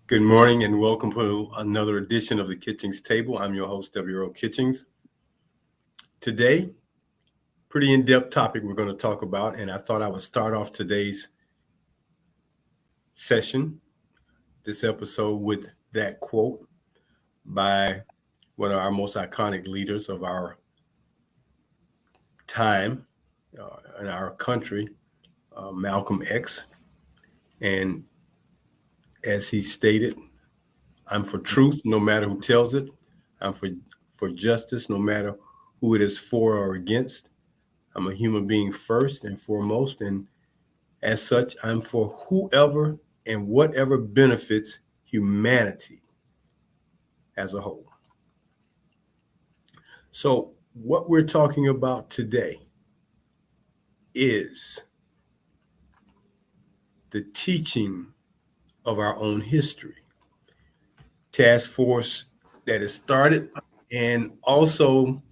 Good morning and welcome to another edition of the Kitchings Table. I'm your host, W.O. Kitchings. Today, pretty in-depth topic we're going to talk about, and I thought I would start off today's session, this episode, with that quote by one of our most iconic leaders of our time in our country, Malcolm X. And as he stated, I'm for truth no matter who tells it. I'm for justice no matter who it is for or against. I'm a human being first and foremost, and as such, I'm for whoever and whatever benefits humanity as a whole. So, what we're talking about today is the teaching of our own history. Task force that has started, and also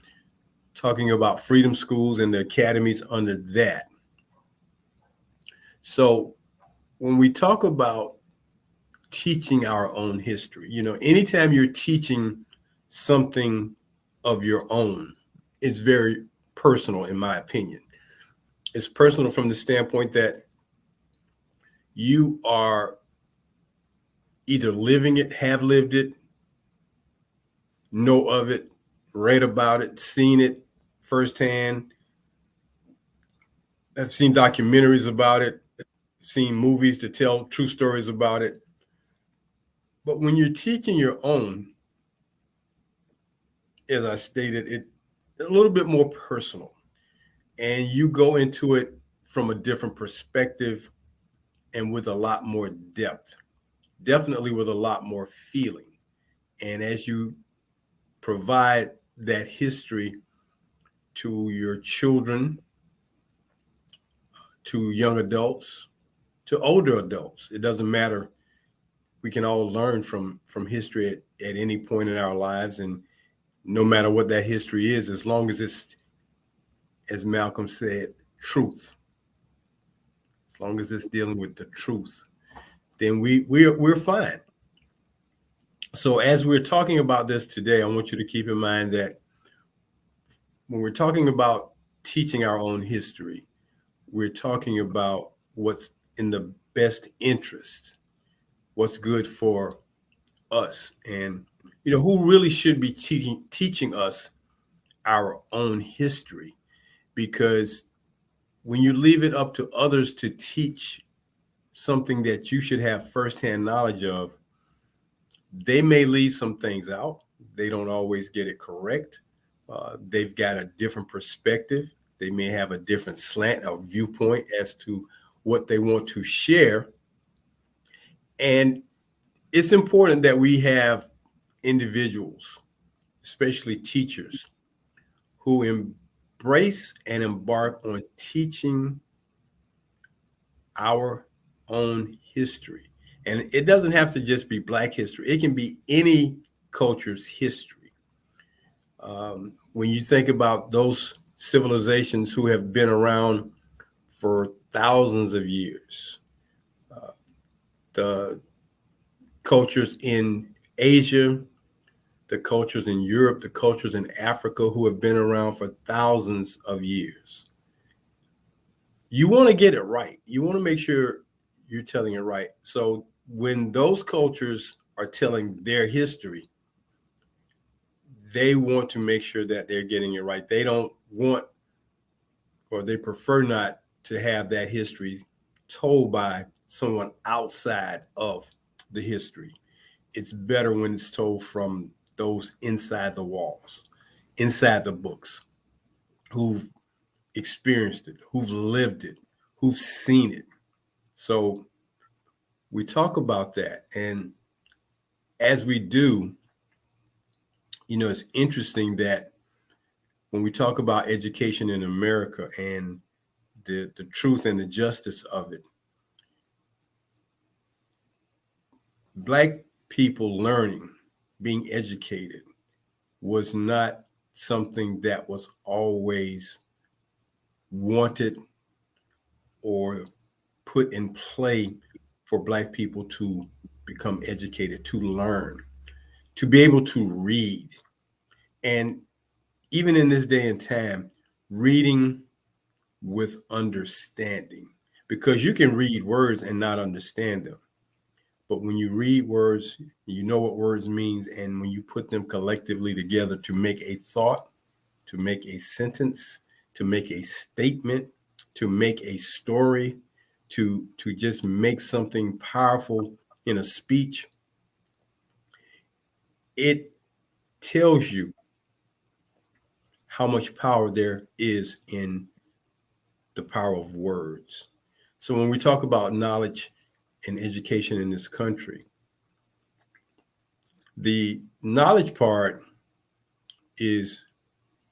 talking about freedom schools and the academies under that. So, when we talk about teaching our own history, anytime you're teaching something of your own, it's very personal, in my opinion. It's personal from the standpoint that you are either living it, have lived it, know of it, read about it, seen it firsthand, have seen documentaries about it, seen movies to tell true stories about it. But when you're teaching your own, as I stated, it's a little bit more personal, and you go into it from a different perspective and with a lot more depth, definitely with a lot more feeling. And as you provide that history to your children, to young adults, to older adults, it doesn't matter. We can all learn from history at any point in our lives, and no matter what that history is, as long as it's, as Malcolm said, truth, as long as it's dealing with the truth, then we're fine. So as we're talking about this today, I want you to keep in mind that when we're talking about teaching our own history, we're talking about what's in the best interest, what's good for us, and who really should be teaching us our own history. Because when you leave it up to others to teach something that you should have firsthand knowledge of, they may leave some things out. They don't always get it correct. They've got a different perspective. They may have a different slant or viewpoint as to what they want to share. And it's important that we have individuals, especially teachers, who embrace and embark on teaching our own history. And it doesn't have to just be Black history, it can be any culture's history. When you think about those civilizations who have been around for thousands of years, the cultures in Asia, the cultures in Europe, the cultures in Africa who have been around for thousands of years, you want to get it right. You want to make sure you're telling it right. So when those cultures are telling their history, they want to make sure that they're getting it right. They don't want, or they prefer not to have that history told by someone outside of the history. It's better when it's told from those inside the walls, inside the books, who've experienced it, who've lived it, who've seen it. So we talk about that. And as we do, it's interesting that when we talk about education in America and the truth and the justice of it, Black people learning, being educated, was not something that was always wanted or put in play for Black people to become educated, to learn, to be able to read. And even in this day and time, reading with understanding, because you can read words and not understand them. But when you read words, you know what words means. And when you put them collectively together to make a thought, to make a sentence, to make a statement, to make a story, to just make something powerful in a speech, it tells you how much power there is in the power of words. So when we talk about knowledge and education in this country, the knowledge part is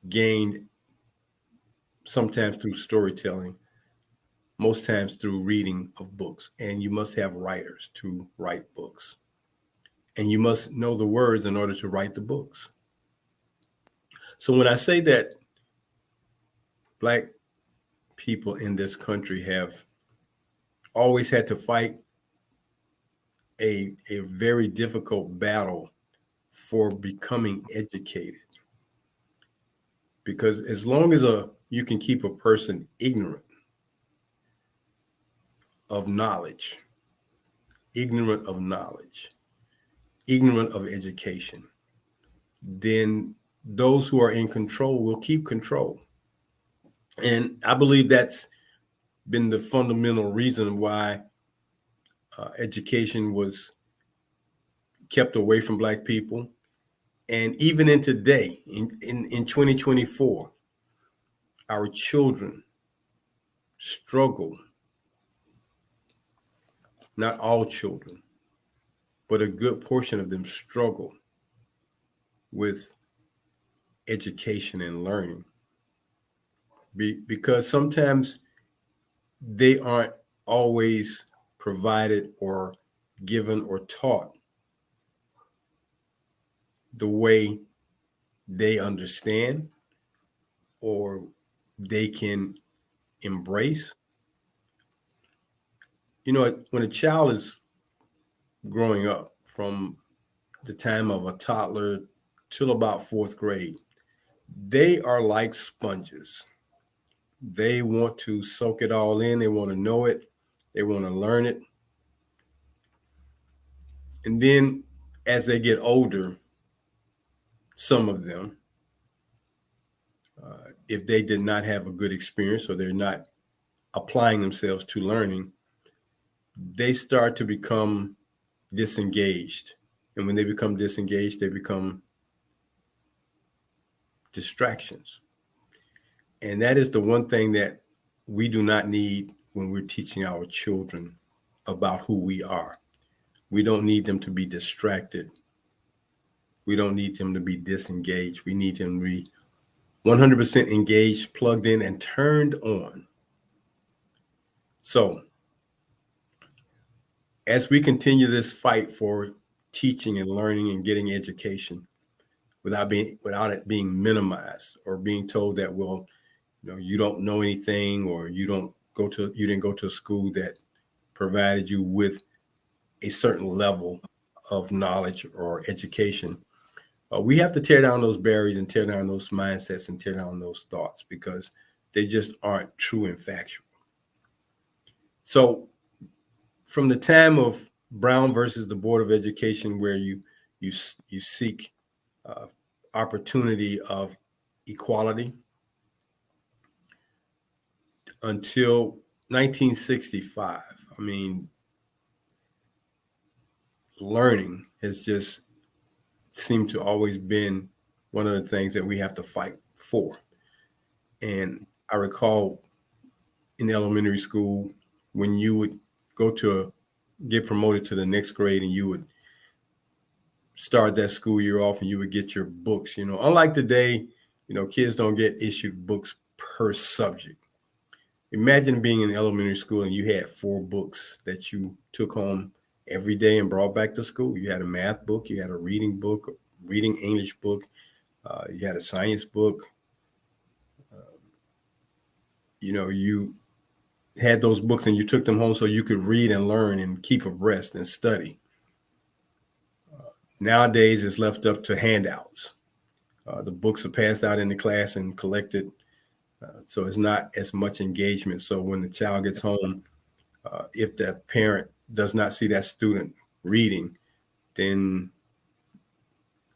gained sometimes through storytelling, most times through reading of books. And you must have writers to write books. And you must know the words in order to write the books. So when I say that Black people in this country have always had to fight a very difficult battle for becoming educated, because as long as you can keep a person ignorant of knowledge, ignorant of knowledge, ignorant of education, then those who are in control will keep control. And I believe that's been the fundamental reason why education was kept away from Black people. And even in today, in 2024, our children struggle, not all children, but a good portion of them struggle with education and learning, because sometimes they aren't always provided or given or taught the way they understand or they can embrace. You know, when a child is growing up from the time of a toddler till about fourth grade, they are like sponges. They want to soak it all in, they want to know it, they want to learn it. And then as they get older, some of them, if they did not have a good experience or they're not applying themselves to learning, they start to become disengaged. And when they become disengaged, they become distractions. And that is the one thing that we do not need when we're teaching our children about who we are. We don't need them to be distracted. We don't need them to be disengaged. We need them to be 100% engaged, plugged in, and turned on. So, as we continue this fight for teaching and learning and getting education without it being minimized or being told that, well, you don't know anything, or you didn't go to a school that provided you with a certain level of knowledge or education. We have to tear down those barriers and tear down those mindsets and tear down those thoughts, because they just aren't true and factual. So from the time of Brown versus the Board of Education, where you seek opportunity of equality, until 1965, I mean, learning has just seemed to always been one of the things that we have to fight for. And I recall in elementary school, when you would get promoted to the next grade, and you would start that school year off and you would get your books. Unlike today, kids don't get issued books per subject. Imagine being in elementary school and you had 4 books that you took home every day and brought back to school. You had a math book, you had a reading book, reading English book, you had a science book. You had those books and you took them home so you could read and learn and keep abreast and study. Nowadays, it's left up to handouts. The books are passed out in the class and collected, so it's not as much engagement. So when the child gets home, if the parent does not see that student reading, then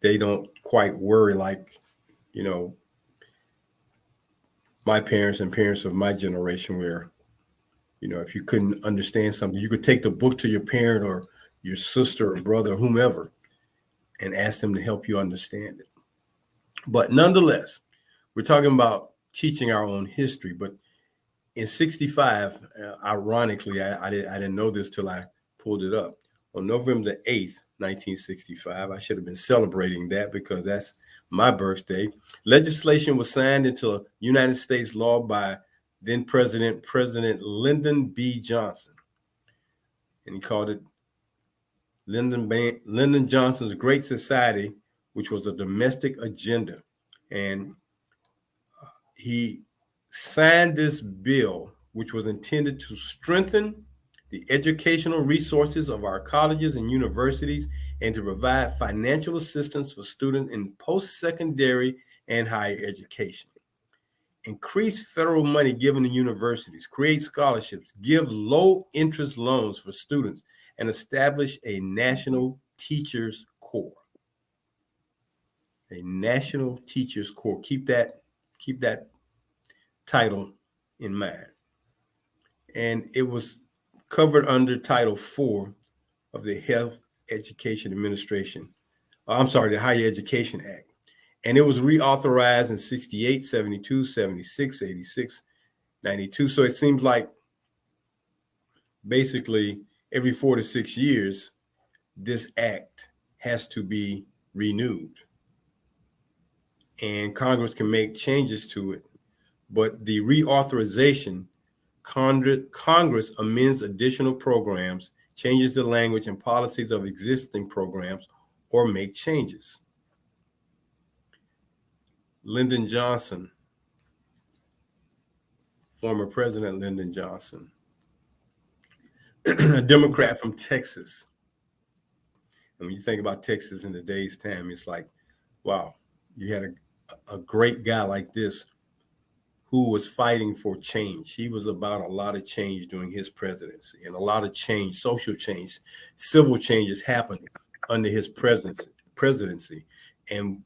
they don't quite worry like, you know, my parents and parents of my generation, where, you know, if you couldn't understand something, you could take the book to your parent or your sister or brother, or whomever, and ask them to help you understand it. But nonetheless, we're talking about teaching our own history. But in 65, ironically, I didn't know this till I pulled it up. On November the 8th, 1965, I should have been celebrating that because that's my birthday. Legislation was signed into United States law by then President Lyndon B. Johnson. And he called it Lyndon Johnson's Great Society, which was a domestic agenda. And he signed this bill, which was intended to strengthen the educational resources of our colleges and universities and to provide financial assistance for students in post-secondary and higher education. Increase federal money given to universities, create scholarships, give low-interest loans for students, and establish a national teachers corps. A national teachers corps. Keep that title in mind. And it was covered under Title IV of the Health Education Administration. I'm sorry, the Higher Education Act. And it was reauthorized in 68, 72, 76, 86, 92. So it seems like basically every 4 to 6 years, this act has to be renewed. And Congress can make changes to it. But the reauthorization, Congress amends additional programs, changes the language and policies of existing programs, or make changes. Lyndon Johnson, former President Lyndon Johnson, a Democrat from Texas. And when you think about Texas in today's time, it's like, wow, you had a great guy like this who was fighting for change. He was about a lot of change during his presidency, and a lot of change, social change, civil changes happened under his presidency. And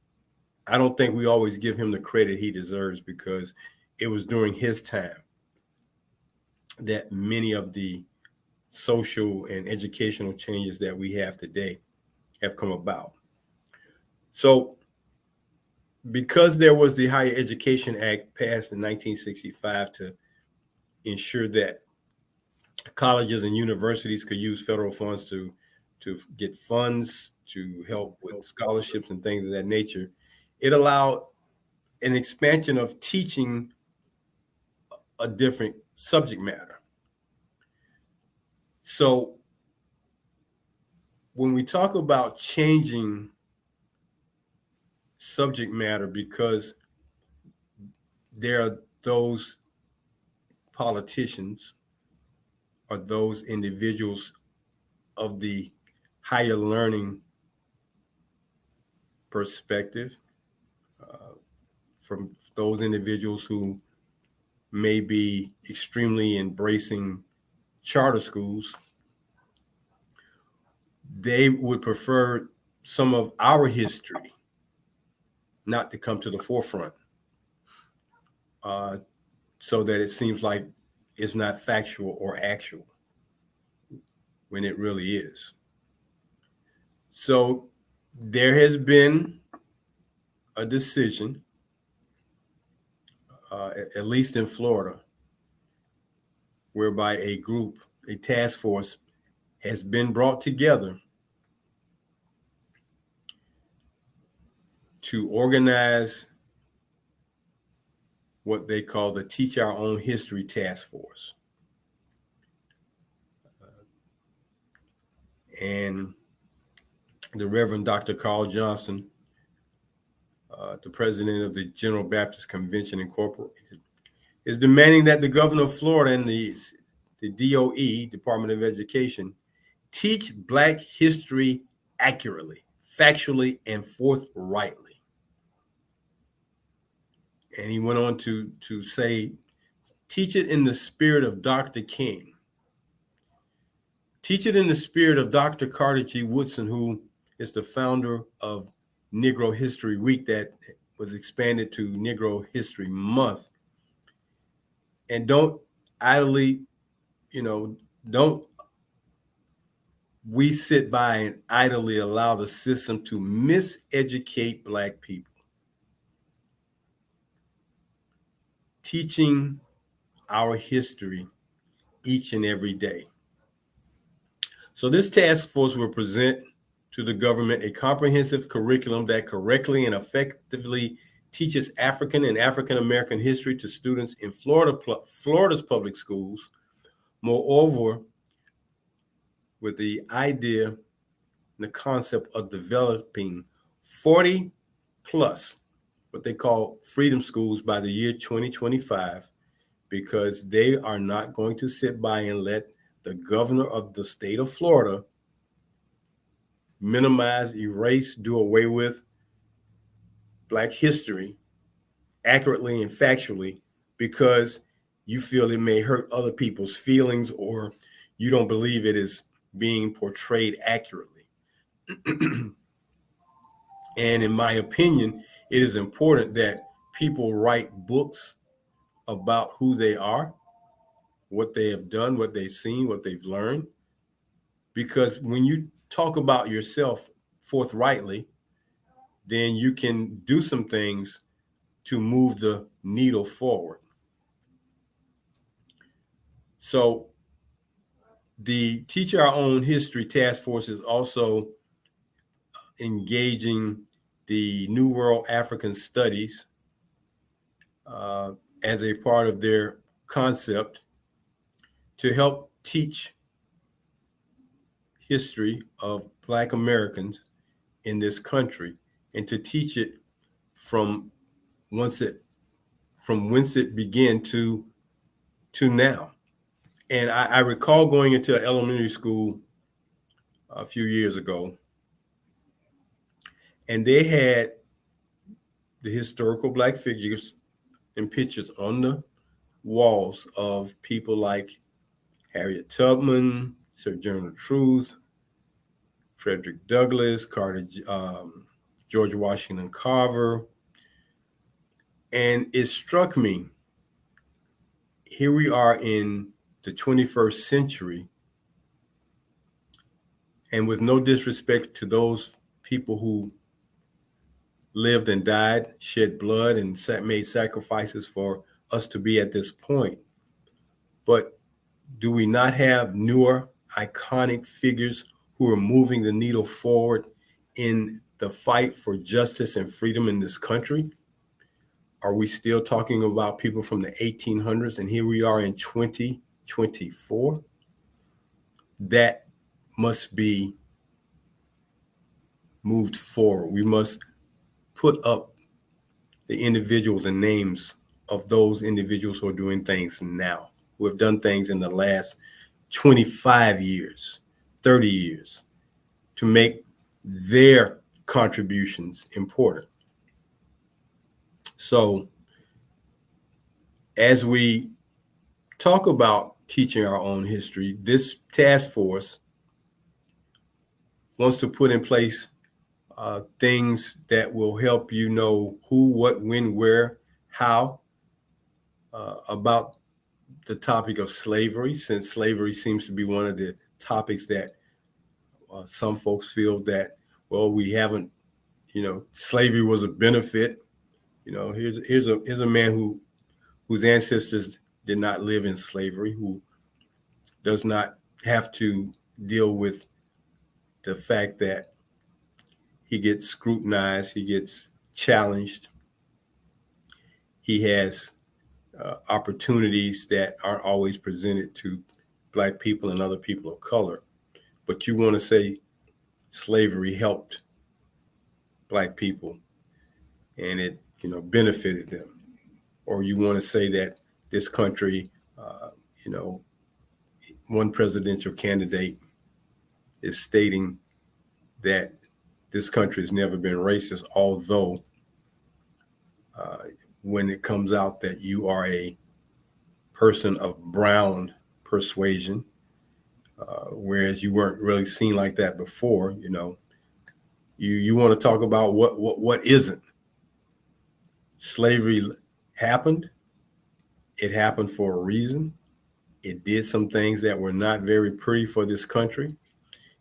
I don't think we always give him the credit he deserves, because it was during his time that many of the social and educational changes that we have today have come about. So because there was the Higher Education Act passed in 1965 to ensure that colleges and universities could use federal funds to get funds to help with scholarships and things of that nature, it allowed an expansion of teaching a different subject matter. So when we talk about changing subject matter, because there are those politicians or those individuals of the higher learning perspective, from those individuals who may be extremely embracing charter schools, they would prefer some of our history not to come to the forefront, so that it seems like it's not factual or actual when it really is. So there has been a decision, at least in Florida, whereby a group, a task force, has been brought together to organize what they call the Teach Our Own History Task Force. And the Reverend Dr. Carl Johnson, the president of the General Baptist Convention Incorporated, is demanding that the governor of Florida and the DOE, Department of Education, teach Black history accurately, factually, and forthrightly. And he went on to say, teach it in the spirit of Dr. King. Teach it in the spirit of Dr. Carter G. Woodson, who is the founder of Negro History Week that was expanded to Negro History Month. And don't idly, don't we sit by and idly allow the system to miseducate Black people. Teaching our history each and every day. So this task force will present to the government a comprehensive curriculum that correctly and effectively teaches African and African American history to students in Florida's public schools. Moreover, with the idea and the concept of developing 40 plus what they call freedom schools by the year 2025, because they are not going to sit by and let the governor of the state of Florida minimize, erase, do away with Black history accurately and factually because you feel it may hurt other people's feelings or you don't believe it is being portrayed accurately. And in my opinion, it is important that people write books about who they are, what they have done, what they've seen, what they've learned. Because when you talk about yourself forthrightly, then you can do some things to move the needle forward. So the Teach Our Own History Task Force is also engaging the New World African Studies as a part of their concept to help teach history of Black Americans in this country and to teach it from whence it began to now. And I recall going into an elementary school a few years ago, and they had the historical Black figures and pictures on the walls of people like Harriet Tubman, Sojourner Truth, Frederick Douglass, George Washington Carver. And it struck me, here we are in the 21st century, and with no disrespect to those people who lived and died, shed blood, and made sacrifices for us to be at this point. But do we not have newer, iconic figures who are moving the needle forward in the fight for justice and freedom in this country? Are we still talking about people from the 1800s, and here we are in 2024? That must be moved forward. We must put up the individuals and names of those individuals who are doing things now, who have done things in the last 25 years, 30 years, to make their contributions important. So as we talk about teaching our own history, this task force wants to put in place things that will help you know who, what, when, where, how about the topic of slavery, since slavery seems to be one of the topics that some folks feel that, well, we haven't, slavery was a benefit. Here's a man whose ancestors did not live in slavery, who does not have to deal with the fact that he gets scrutinized, he gets challenged, he has opportunities that aren't always presented to Black people and other people of color. But you want to say slavery helped Black people and it, benefited them. Or you want to say that this country, one presidential candidate is stating that this country has never been racist, although uh, when it comes out that you are a person of brown persuasion, whereas you weren't really seen like that before, you want to talk about what isn't. Slavery happened. It happened for a reason. It did some things that were not very pretty for this country.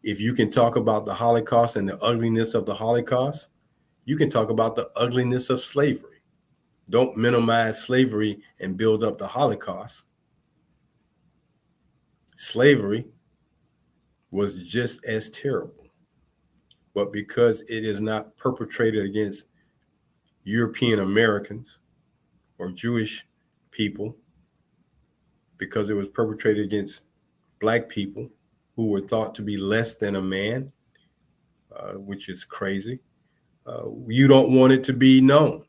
If you can talk about the Holocaust and the ugliness of the Holocaust, you can talk about the ugliness of slavery. Don't minimize slavery and build up the Holocaust. Slavery was just as terrible, but because it is not perpetrated against European Americans or Jewish people, because it was perpetrated against Black people who were thought to be less than a man, which is crazy. You don't want it to be known.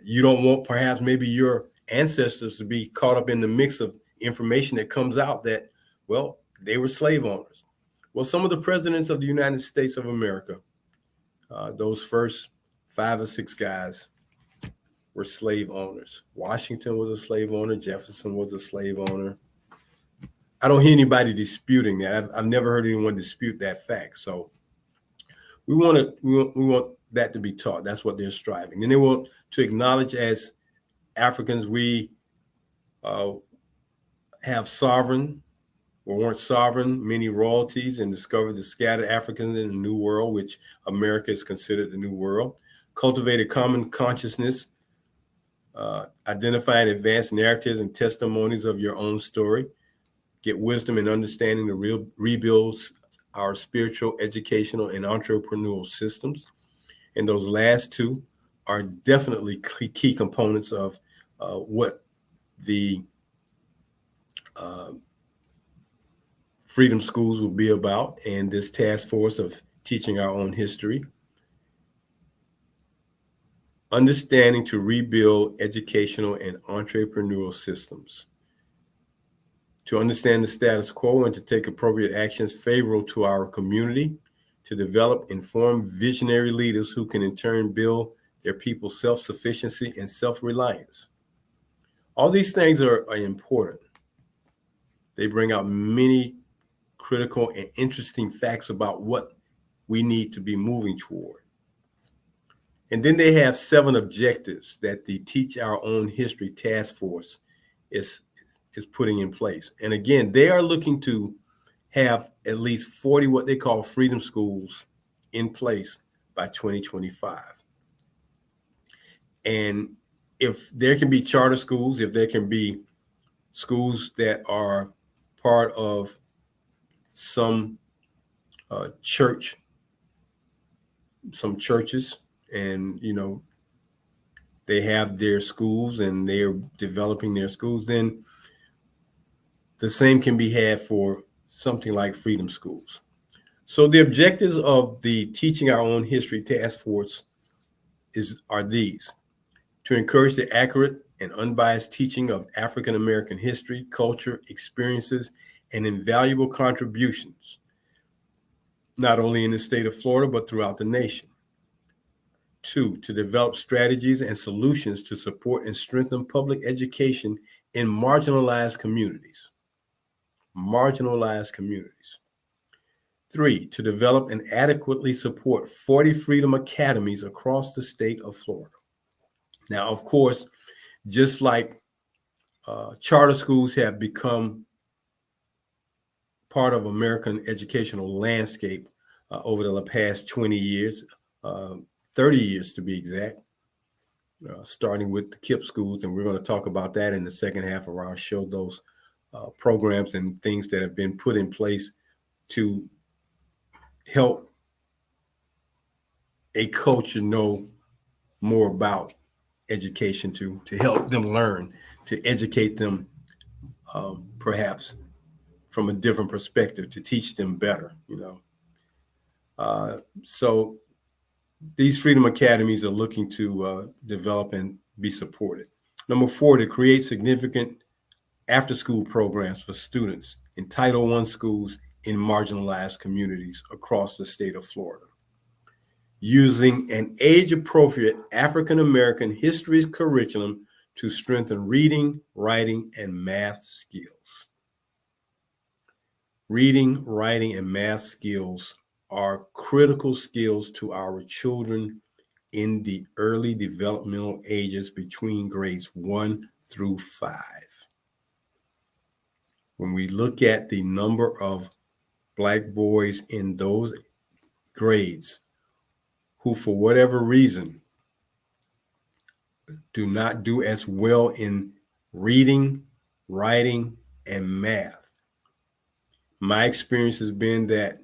You don't want perhaps maybe your ancestors to be caught up in the mix of information that comes out that, well, they were slave owners. Well, some of the presidents of the United States of America, those first 5 or 6 guys, were slave owners. Washington was a slave owner. Jefferson was a slave owner. I don't hear anybody disputing that. I've never heard anyone dispute that fact. So we want that to be taught. That's what they're striving. And they want to acknowledge, as Africans, we have sovereign or weren't sovereign, many royalties, and discovered the scattered Africans in the New World, which America is considered the New World. Cultivated common consciousness, identify and advance narratives and testimonies of your own story. Get wisdom and understanding to rebuild our spiritual, educational, and entrepreneurial systems. And those last two are definitely key components of what the freedom schools will be about, and this task force of teaching our own history. Understanding to rebuild educational and entrepreneurial systems. To understand the status quo and to take appropriate actions favorable to our community, to develop informed visionary leaders who can in turn build their people's self-sufficiency and self-reliance. All these things are important. They bring out many critical and interesting facts about what we need to be moving toward. And then they have 7 objectives that the Teach Our Own History Task Force is putting in place. And again, they are looking to have at least 40 what they call freedom schools in place by 2025. And if there can be charter schools, if there can be schools that are part of some churches, and they have their schools and they are developing their schools, then the same can be had for something like freedom schools. So the objectives of the Teaching Our Own History Task Force are these: to encourage the accurate and unbiased teaching of African American history, culture, experiences, and invaluable contributions, not only in the state of Florida, but throughout the nation. 2, to develop strategies and solutions to support and strengthen public education in marginalized communities. 3, to develop and adequately support 40 Freedom Academies across the state of Florida. Now, of course, just like charter schools have become part of American educational landscape over the past 20 years, 30 years to be exact, starting with the KIPP schools. And we're going to talk about that in the second half of our show, those programs and things that have been put in place to help a culture know more about education, to help them learn, to educate them perhaps from a different perspective, to teach them better, So these Freedom Academies are looking to develop and be supported. Number 4, to create significant after-school programs for students in Title I schools in marginalized communities across the state of Florida. using an age-appropriate African-American history curriculum to strengthen reading, writing, and math skills. Reading, writing, and math skills are critical skills to our children in the early developmental ages between grades 1 through 5. When we look at the number of Black boys in those grades who, for whatever reason, do not do as well in reading, writing, and math, my experience has been that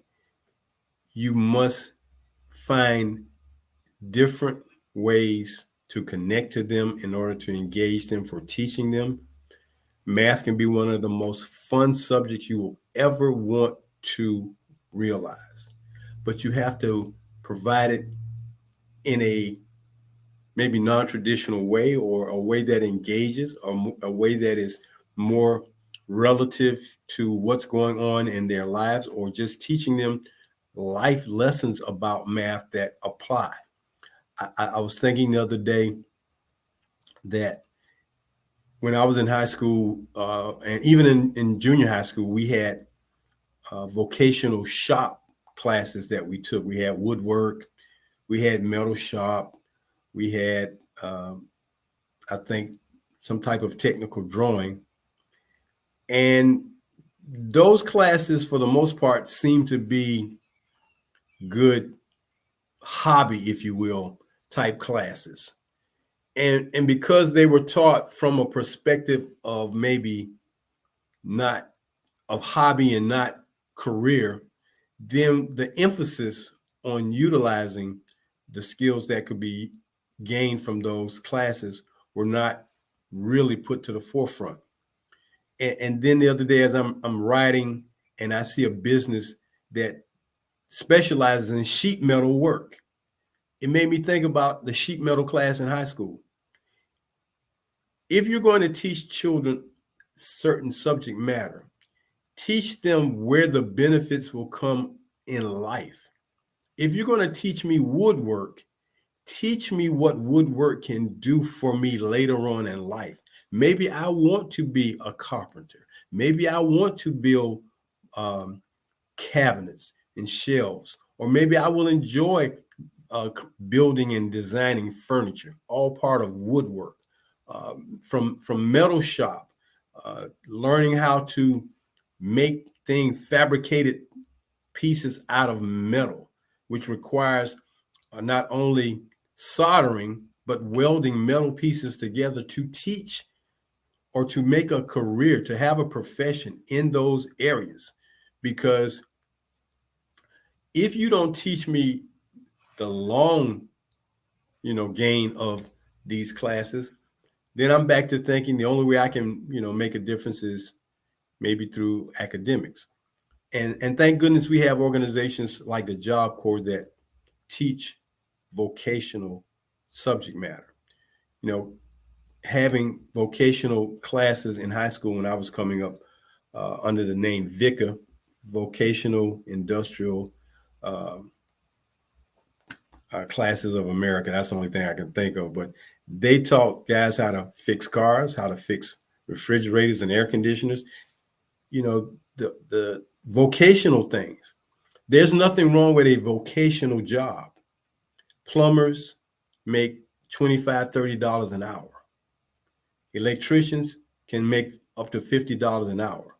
you must find different ways to connect to them in order to engage them for teaching them. Math can be one of the most fun subjects you will ever want to realize, but you have to provide it in a maybe non-traditional way, or a way that engages, or a way that is more relative to what's going on in their lives, or just teaching them life lessons about math that apply. I was thinking the other day that when I was in high school, and even in junior high school, we had vocational shop classes that we took. We had woodwork, we had metal shop, we had, I think, some type of technical drawing. And those classes, for the most part, seem to be good hobby, if you will, type classes. And because they were taught from a perspective of maybe not of hobby and not career, then the emphasis on utilizing the skills that could be gained from those classes were not really put to the forefront. And then the other day, as I'm writing and I see a business that specializes in sheet metal work, it made me think about the sheet metal class in high school. If you're going to teach children certain subject matter, teach them where the benefits will come in life. If you're going to teach me woodwork, teach me what woodwork can do for me later on in life. Maybe I want to be a carpenter. Maybe I want to build cabinets and shelves, or maybe I will enjoy building and designing furniture, all part of woodwork. From metal shop, learning how to make fabricated pieces out of metal, which requires not only soldering, but welding metal pieces together to teach or to make a career, to have a profession in those areas. Because if you don't teach me the long, gain of these classes, then I'm back to thinking the only way I can, make a difference is maybe through academics. And thank goodness we have organizations like the Job Corps that teach vocational subject matter. Having vocational classes in high school when I was coming up under the name VICA, Vocational Industrial Classes of America. That's the only thing I can think of. But they taught guys how to fix cars, how to fix refrigerators and air conditioners. The vocational things. There's nothing wrong with a vocational job. Plumbers make $25, $30 an hour. Electricians can make up to $50 an hour.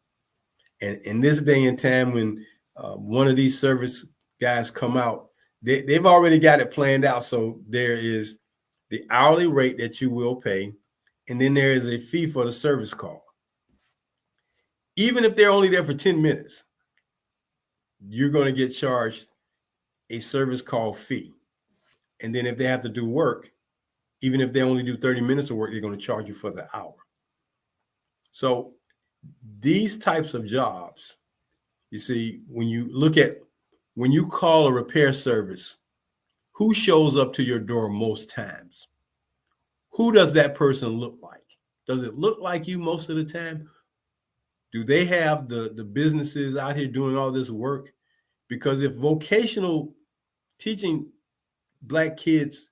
And in this day and time, when one of these service guys come out, they've already got it planned out. So there is the hourly rate that you will pay, and then there is a fee for the service call. Even if they're only there for 10 minutes, you're going to get charged a service call fee. And then if they have to do work, even if they only do 30 minutes of work, they're going to charge you for the hour. So these types of jobs, you see, when you call a repair service, who shows up to your door most times? Who does that person look like? Does it look like you most of the time? Do they have the businesses out here doing all this work? Because if vocational teaching Black kids,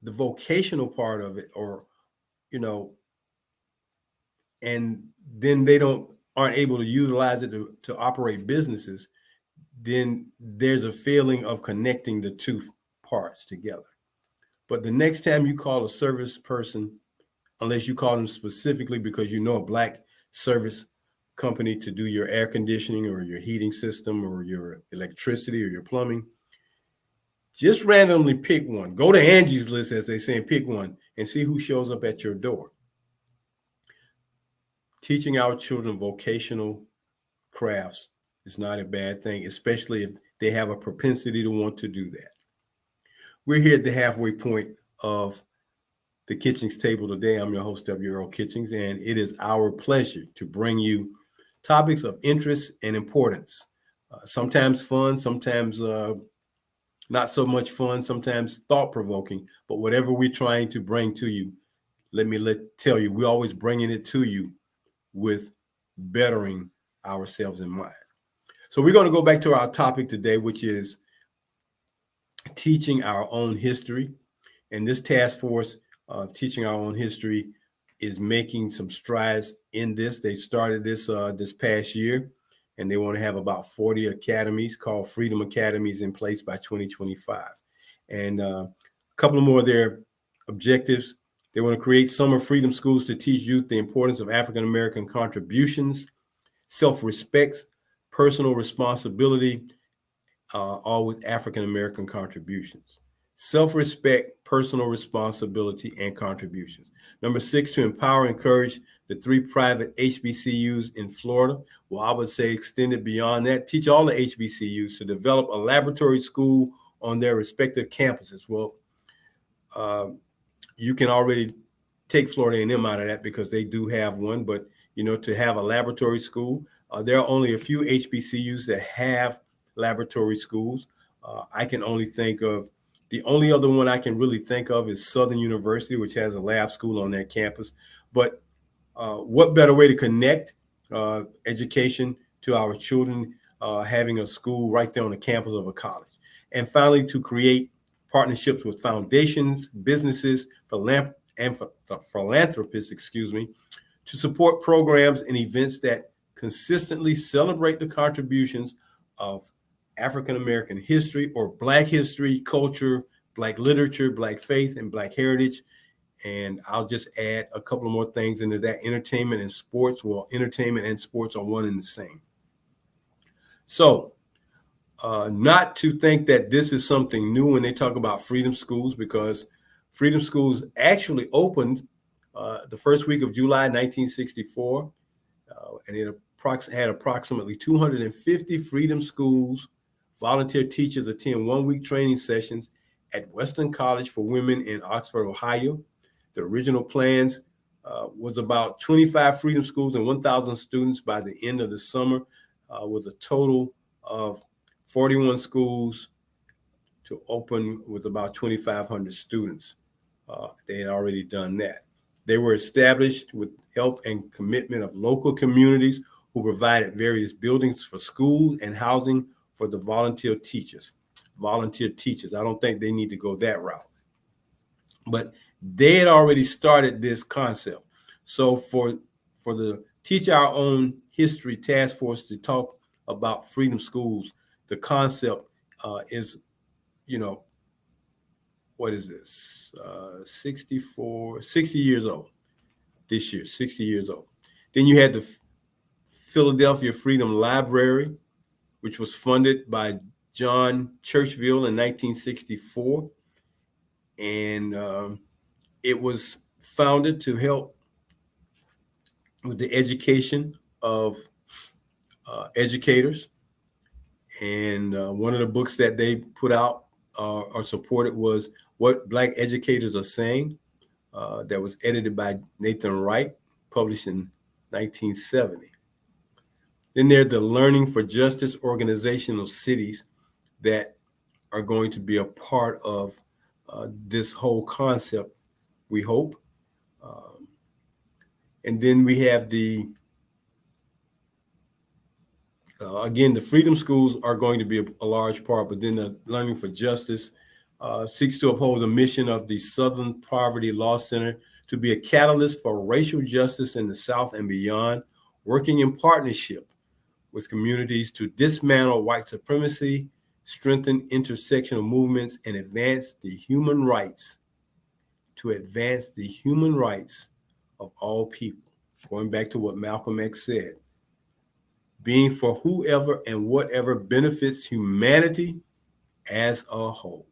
the vocational part of it, or you know, and then they don't aren't able to utilize it to operate businesses, then there's a feeling of connecting the two parts together. But the next time you call a service person, unless you call them specifically because you know a black service company to do your air conditioning or your heating system or your electricity or your plumbing, just randomly pick one. Go to Angie's List, as they say, and pick one and see who shows up at your door. Teaching our children vocational crafts is not a bad thing, especially if they have a propensity to want to do that. We're here at the halfway point of the Kitchings Table today. I'm your host, W. Earl Kitchings, and it is our pleasure to bring you topics of interest and importance. Sometimes fun, sometimes not so much fun, sometimes thought-provoking, but whatever we're trying to bring to you, tell you, we're always bringing it to you with bettering ourselves in mind. So we're going to go back to our topic today, which is teaching our own history. And this task force of teaching our own history is making some strides in this. They started this this past year, and they want to have about 40 academies called Freedom Academies in place by 2025. And a couple of more of their objectives. They want to create summer freedom schools to teach youth the importance of African-American contributions, self-respect, personal responsibility, all with African-American contributions. Self-respect, personal responsibility, and contributions. Number 6, to empower and encourage the 3 private HBCUs in Florida. Well, I would say extend it beyond that. Teach all the HBCUs to develop a laboratory school on their respective campuses. Well, you can already take Florida A&M out of that because they do have one, but to have a laboratory school, there are only a few HBCUs that have laboratory schools. I can only think of the only other one I can really think of is Southern University, which has a lab school on their campus. But what better way to connect education to our children, having a school right there on the campus of a college? And finally, to create partnerships with foundations, businesses, philanthropists, to support programs and events that consistently celebrate the contributions of African-American history or Black history, culture, Black literature, Black faith, and Black heritage. And I'll just add a couple of more things into that: entertainment and sports. Well, entertainment and sports are one and the same. So, not to think that this is something new when they talk about freedom schools, because freedom schools actually opened the first week of July 1964, and it had approximately 250 freedom schools. Volunteer teachers attend one-week training sessions at Western College for Women in Oxford, Ohio. The original plans was about 25 freedom schools and 1,000 students by the end of the summer, with a total of 41 schools to open with about 2,500 students. They had already done that. They were established with help and commitment of local communities who provided various buildings for schools and housing for the volunteer teachers. Volunteer teachers, I don't think they need to go that route. But they had already started this concept. So for the Teach Our Own History Task Force to talk about freedom schools, the concept is, what is this? 60 years old this year, 60 years old. Then you had the Philadelphia Freedom Library, which was funded by John Churchville in 1964. And it was founded to help with the education of educators. And one of the books that they put out or supported was What Black Educators Are Saying, that was edited by Nathan Wright, published in 1970. Then there are the Learning for Justice organizational cities that are going to be a part of this whole concept, we hope. And then we have again, the freedom schools are going to be a large part, but then the Learning for Justice seeks to uphold the mission of the Southern Poverty Law Center to be a catalyst for racial justice in the South and beyond, working in partnership with communities to dismantle white supremacy, strengthen intersectional movements, and advance the human rights of all people. Going back to what Malcolm X said, being for whoever and whatever benefits humanity as a whole.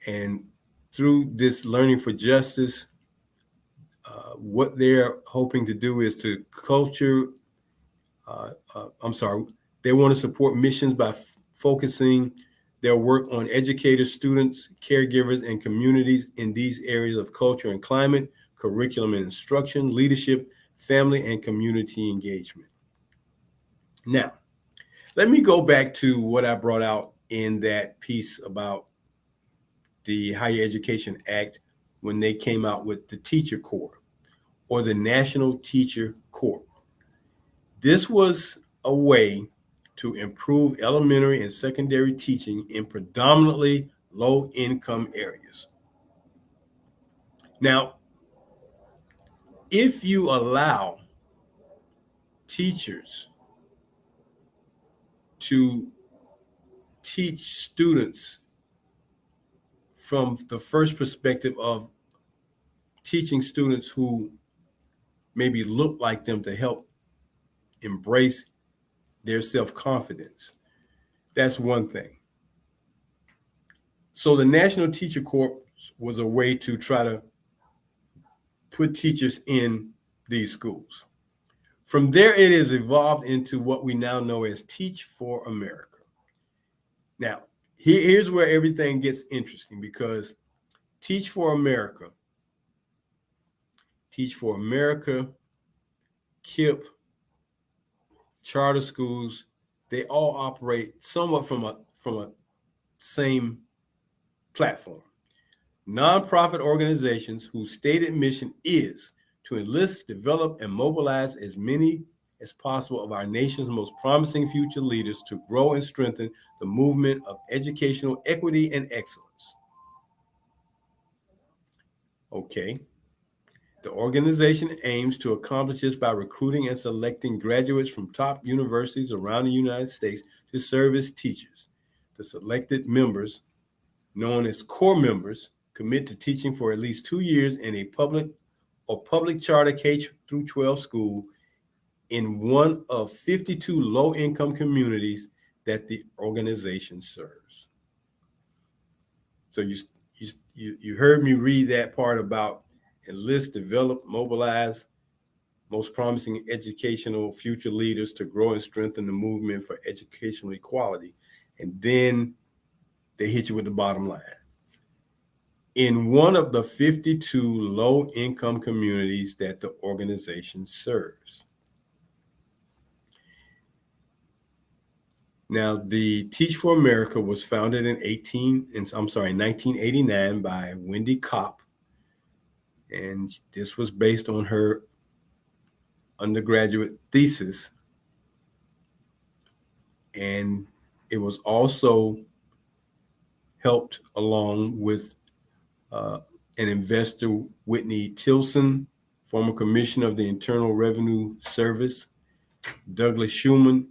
And through this Learning for Justice, what they're hoping to do is to they want to support missions by focusing their work on educators, students, caregivers, and communities in these areas of culture and climate, curriculum and instruction, leadership, family, and community engagement. Now, let me go back to what I brought out in that piece about the Higher Education Act when they came out with the Teacher Corps or the National Teacher Corps. This was a way to improve elementary and secondary teaching in predominantly low-income areas. Now, if you allow teachers to teach students from the first perspective of teaching students who maybe look like them to help embrace their self-confidence, that's one thing. So the National Teacher Corps was a way to try to put teachers in these schools. From there, it has evolved into what we now know as Teach for America. Now, here's where everything gets interesting, because Teach for America, KIPP, charter schools, they all operate somewhat from a same platform. Nonprofit organizations whose stated mission is to enlist, develop, and mobilize as many as possible of our nation's most promising future leaders to grow and strengthen the movement of educational equity and excellence. Okay. The organization aims to accomplish this by recruiting and selecting graduates from top universities around the United States to serve as teachers. The selected members, known as core members, commit to teaching for at least 2 years in a public charter K-12 school in one of 52 low-income communities that the organization serves. So you heard me read that part about enlist, develop, mobilize most promising educational future leaders to grow and strengthen the movement for educational equality. And then they hit you with the bottom line. In one of the 52 low-income communities that the organization serves. Now, the Teach for America was founded in 1989 by Wendy Kopp. And this was based on her undergraduate thesis. And it was also helped along with an investor, Whitney Tilson, former commissioner of the Internal Revenue Service, Douglas Schumann,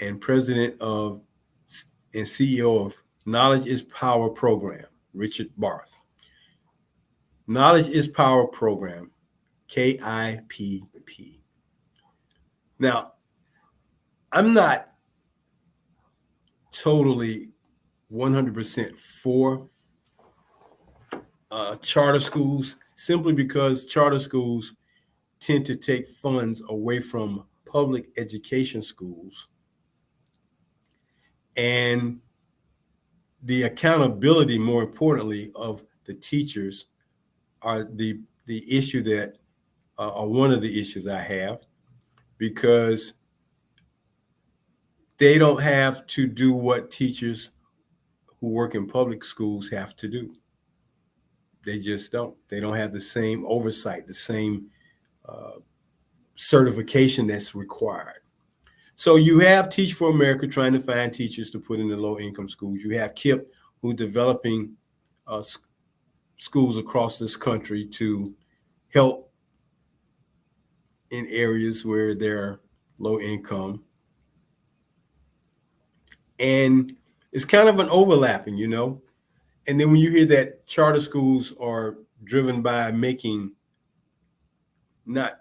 and president of and CEO of Knowledge is Power program, Richard Barth. Knowledge is Power program, KIPP. Now, I'm not totally 100% for charter schools, simply because charter schools tend to take funds away from public education schools. And the accountability, more importantly, of the teachers are the issue that are one of the issues I have, because they don't have to do what teachers who work in public schools have to do. They just don't. They don't have the same oversight, the same certification that's required. So you have Teach for America trying to find teachers to put in the low income schools. You have KIP who developing uh, schools across this country to help in areas where they're low income. And it's kind of an overlapping, you know. And then when you hear that charter schools are driven by making not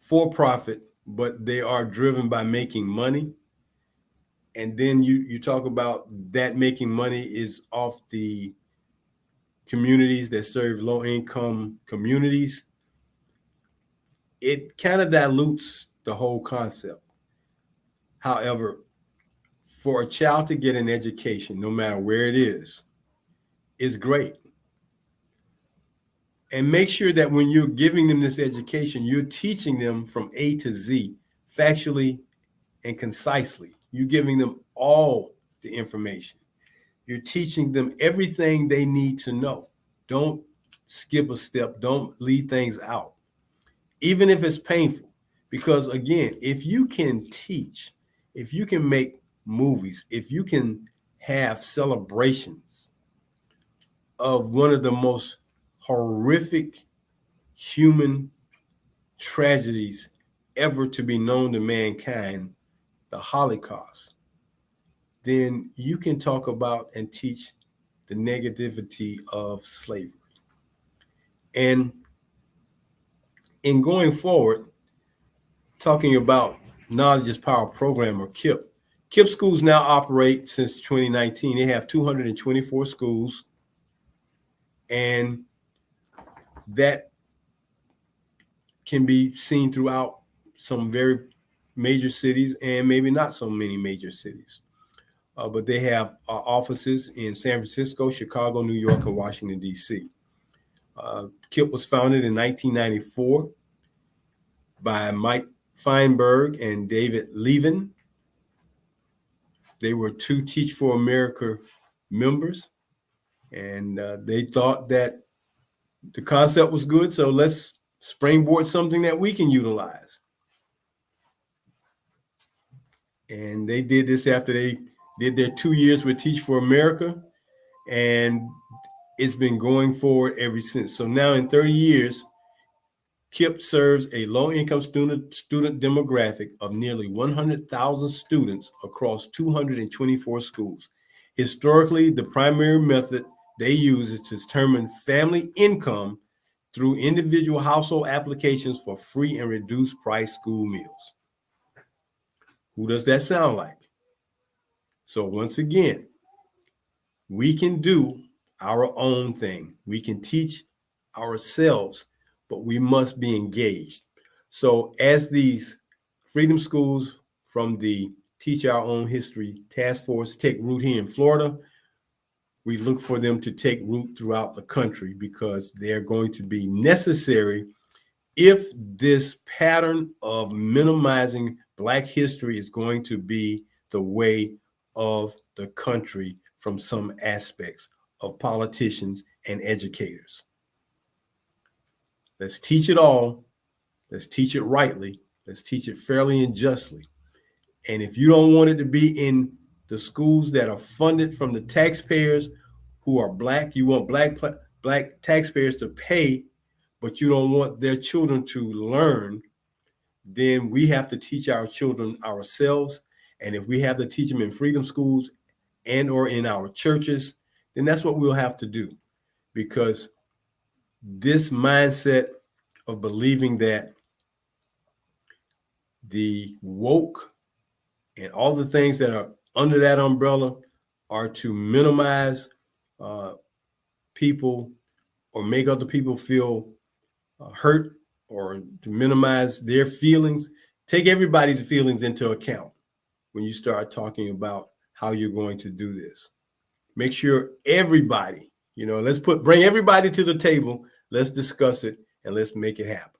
for profit, but they are driven by making money. And then you talk about that making money is off the communities that serve low income communities. It kind of dilutes the whole concept. However, for a child to get an education, no matter where it is great. And make sure that when you're giving them this education, you're teaching them from A to Z, factually and concisely. You're giving them all the information. You're teaching them everything they need to know. Don't skip a step. Don't leave things out, even if it's painful. Because again, if you can teach, if you can make movies, if you can have celebrations of one of the most horrific human tragedies ever to be known to mankind, the Holocaust, then you can talk about and teach the negativity of slavery. And in going forward, talking about Knowledge is Power program or KIP, KIP schools now operate since 2019. They have 224 schools, and that can be seen throughout some very major cities and maybe not so many major cities. But they have offices in San Francisco, Chicago, New York, and Washington, D.C. KIP was founded in 1994 by Mike Feinberg and David Levin. They were two Teach for America members, and they thought that the concept was good, so let's springboard something that we can utilize. And they did this after they did their 2 years with Teach for America, and it's been going forward ever since. So now in 30 years, KIP serves a low-income student demographic of nearly 100,000 students across 224 schools. Historically, the primary method they use is to determine family income through individual household applications for free and reduced price school meals. Who does that sound like? So once again, we can do our own thing. We can teach ourselves, but we must be engaged. So as these freedom schools from the Teach Our Own History Task Force take root here in Florida, we look for them to take root throughout the country because they're going to be necessary if this pattern of minimizing Black history is going to be the way of the country from some aspects of politicians and educators. Let's teach it all. Let's teach it rightly. Let's teach it fairly and justly. And if you don't want it to be in the schools that are funded from the taxpayers who are Black, you want Black taxpayers to pay, but you don't want their children to learn, then we have to teach our children ourselves. And if we have to teach them in freedom schools and or in our churches, then that's what we'll have to do. Because this mindset of believing that the woke and all the things that are under that umbrella are to minimize people or make other people feel hurt or to minimize their feelings. Take everybody's feelings into account when you start talking about how you're going to do this. Make sure everybody, let's bring everybody to the table. Let's discuss it and let's make it happen.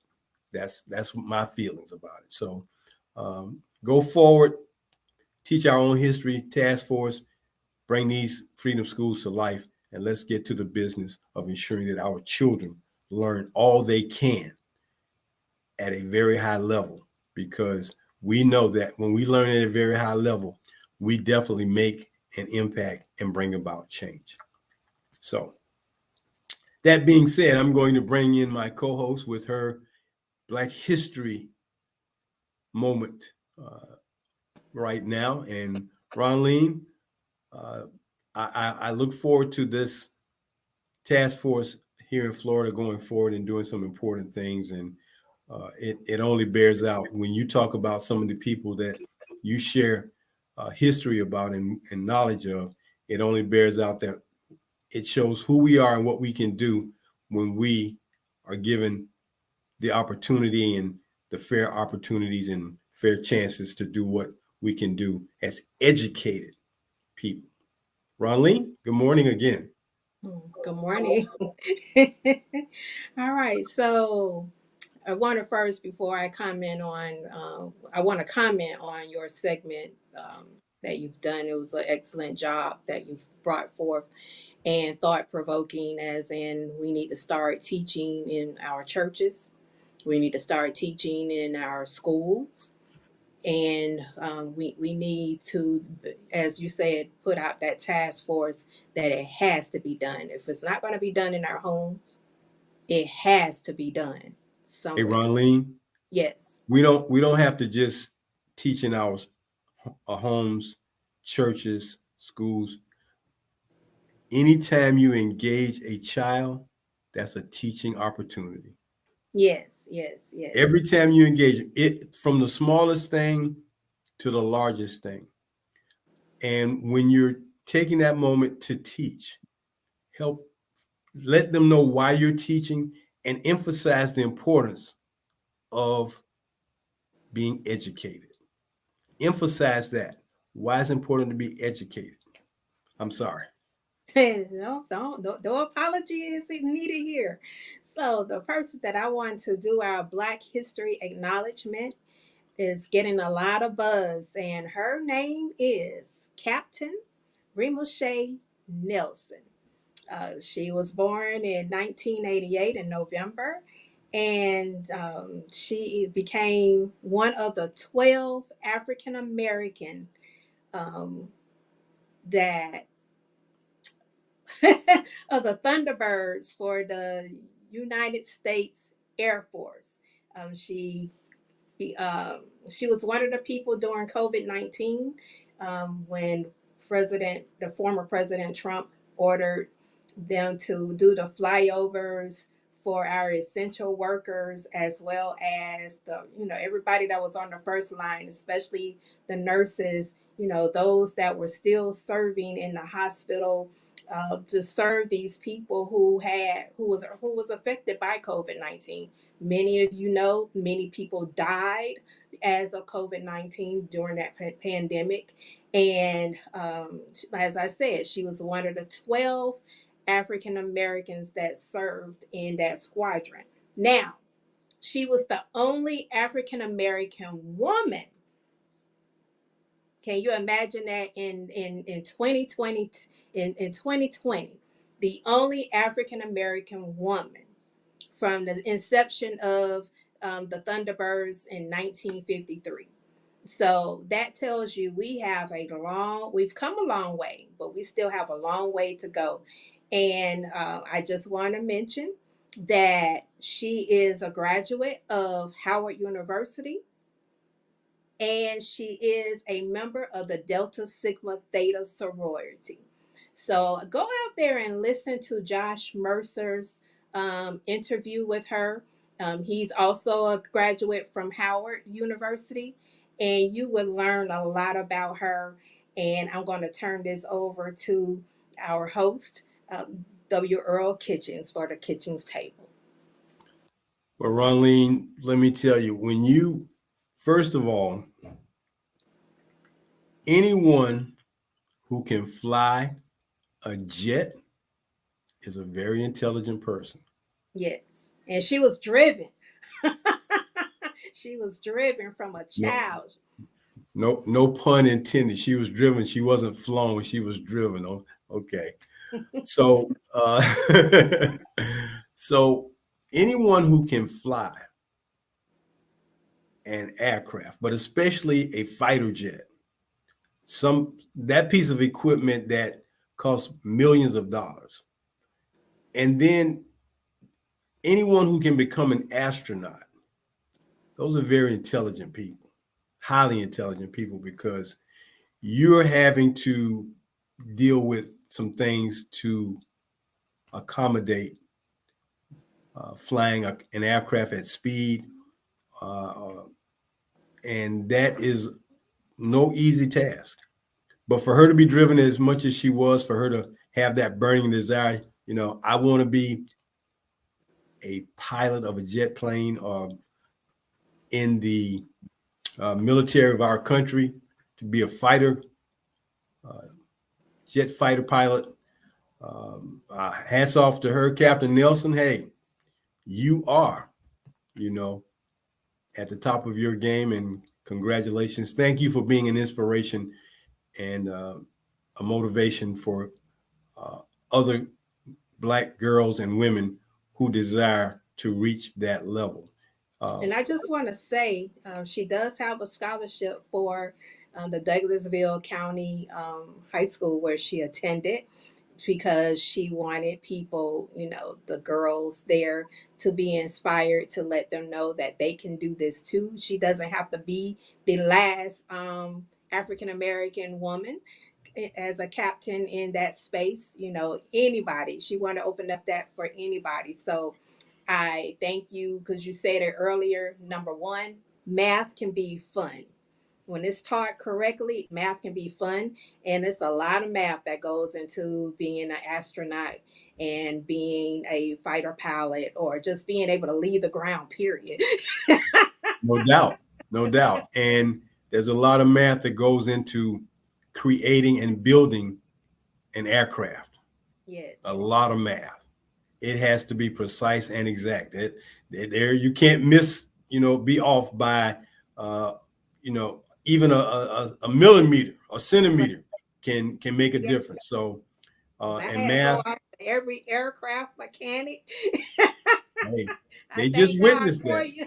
That's my feelings about it. So go forward, Teach Our Own History Task Force, bring these freedom schools to life, and let's get to the business of ensuring that our children learn all they can at a very high level, because we know that when we learn at a very high level, we definitely make an impact and bring about change. So, that being said, I'm going to bring in my co host with her Black History moment right now. And Ronleen, uh, I look forward to this task force here in Florida going forward and doing some important things. And it only bears out when you talk about some of the people that you share history about and knowledge of. It only bears out that it shows who we are and what we can do when we are given the opportunity and the fair opportunities and fair chances to do what we can do as educated people. Ronleen, good morning again. Good morning. All right. So I want to first, before I comment on, I want to comment on your segment that you've done. It was an excellent job that you've brought forth and thought provoking, as in we need to start teaching in our churches, we need to start teaching in our schools. And we need to, as you said, put out that task force that it has to be done. If it's not going to be done in our homes, it has to be done Hey, somewhere. Ronleen, Yes. we don't have to just teach in our homes, churches, schools. Anytime you engage a child, that's a teaching opportunity. Yes. Yes. Yes. Every time you engage it, from the smallest thing to the largest thing. And when you're taking that moment to teach, help let them know why you're teaching and emphasize the importance of being educated. Emphasize that. Why it's important to be educated. I'm sorry. No, no apology is needed here. So the person that I want to do our Black History acknowledgement is getting a lot of buzz, and her name is Captain Rimoshay Nelson. She was born in 1988 in November, and she became one of the 12 African American um, that of the Thunderbirds for the United States Air Force. She He, she was one of the people during COVID-19 when the former President Trump ordered them to do the flyovers for our essential workers, as well as everybody that was on the first line, especially the nurses, those that were still serving in the hospital to serve these people who was affected by COVID-19. Many of you know, many people died as of COVID-19 during that pandemic. And as I said, she was one of the 12 African Americans that served in that squadron. Now, she was the only African American woman. Can you imagine that in 2020, in 2020, the only African American woman from the inception of the Thunderbirds in 1953. So that tells you we've come a long way, but we still have a long way to go. And I just want to mention that she is a graduate of Howard University, and she is a member of the Delta Sigma Theta sorority. So go out there and listen to Josh Mercer's interview with her. He's also a graduate from Howard University, and you would learn a lot about her. And I'm going to turn this over to our host, W. Earl Kitchens, for the Kitchings Table. Well, Ronleen, let me tell you, first of all, anyone who can fly a jet is a very intelligent person. Yes. And she was driven. She was driven from a No, child. no pun intended. She was driven. She wasn't flown. She was driven. Oh, okay. So, so anyone who can fly and aircraft, but especially a fighter jet. That piece of equipment that costs millions of dollars. And then anyone who can become an astronaut, those are very intelligent people, highly intelligent people, because you're having to deal with some things to accommodate flying an aircraft at speed. Uh, and that is no easy task. But for her to be driven as much as she was, for her to have that burning desire, I want to be a pilot of a jet plane or in the military of our country, to be a fighter, uh, jet fighter pilot. Hats off to her, Captain Nelson. Hey, you are, you know, at the top of your game, and congratulations. Thank you for being an inspiration and a motivation for uh, other Black girls and women who desire to reach that level. And I just want to say, she does have a scholarship for the Douglasville County High School where she attended, because she wanted people, the girls there, to be inspired, to let them know that they can do this too. She doesn't have to be the last African American woman as a captain in that space. Anybody. She wanted to open up that for anybody. So I thank you, because you said it earlier. Number one, math can be fun. When it's taught correctly, math can be fun. And it's a lot of math that goes into being an astronaut and being a fighter pilot, or just being able to leave the ground, period. No doubt, no doubt. And there's a lot of math that goes into creating and building an aircraft. Yes. A lot of math. It has to be precise and exact. There you can't miss. Be off by, even a millimeter or centimeter can make a Yeah. difference. So, My and hat go math. off to every aircraft mechanic. Hey, I they just thank God witnessed for that. you.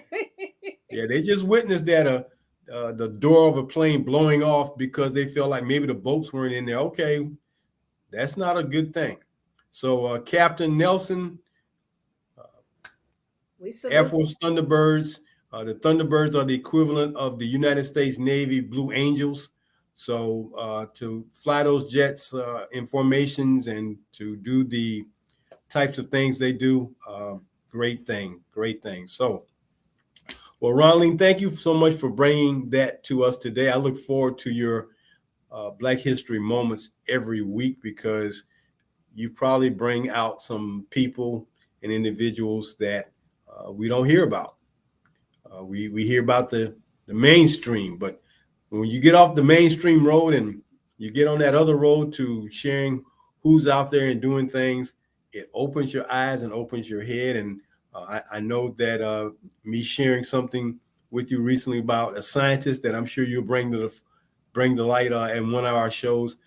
Yeah, they just witnessed that the door of a plane blowing off because they felt like maybe the boats weren't in there. Okay, that's not a good thing. So, Captain Nelson, We Air salute Force Thunderbirds. The Thunderbirds are the equivalent of the United States Navy Blue Angels. So to fly those jets in formations and to do the types of things they do, great thing, great thing. So, well, Ronline, thank you so much for bringing that to us today. I look forward to your Black History moments every week, because you probably bring out some people and individuals that we don't hear about. We hear about the mainstream, but when you get off the mainstream road and you get on that other road to sharing who's out there and doing things, it opens your eyes and opens your head. And I know that me sharing something with you recently about a scientist that I'm sure you'll bring to light in one of our shows.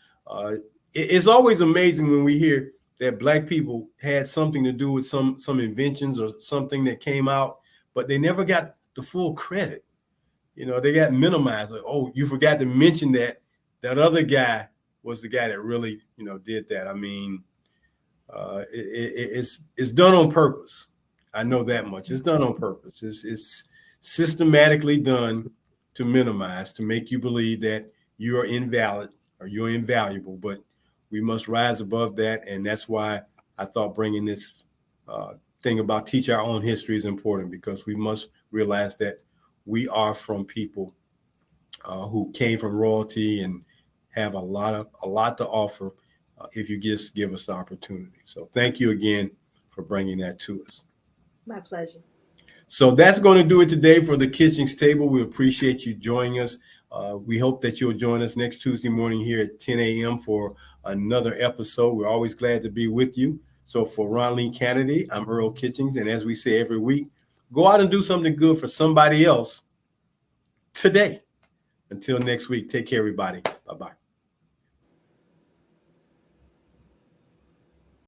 It's always amazing when we hear that Black people had something to do with some inventions or something that came out, but they never got the full credit. They got minimized. Like, oh, you forgot to mention that other guy was the guy that really, did that. I mean, it's done on purpose. I know that much. It's done on purpose. It's systematically done to minimize, to make you believe that you are invalid or you're invaluable. But we must rise above that, and that's why I thought bringing this thing about teach our own history is important, because we must realize that we are from people who came from royalty and have a lot to offer if you just give us the opportunity. So thank you again for bringing that to us. My pleasure. So that's going to do it today for the Kitchings Table. We appreciate you joining us. We hope that you'll join us next Tuesday morning here at 10 a.m. for another episode. We're always glad to be with you. So for Ronline Kennedy, I'm Earl Kitchings. And as we say every week, go out and do something good for somebody else today. Until next week, take care, everybody. Bye-bye.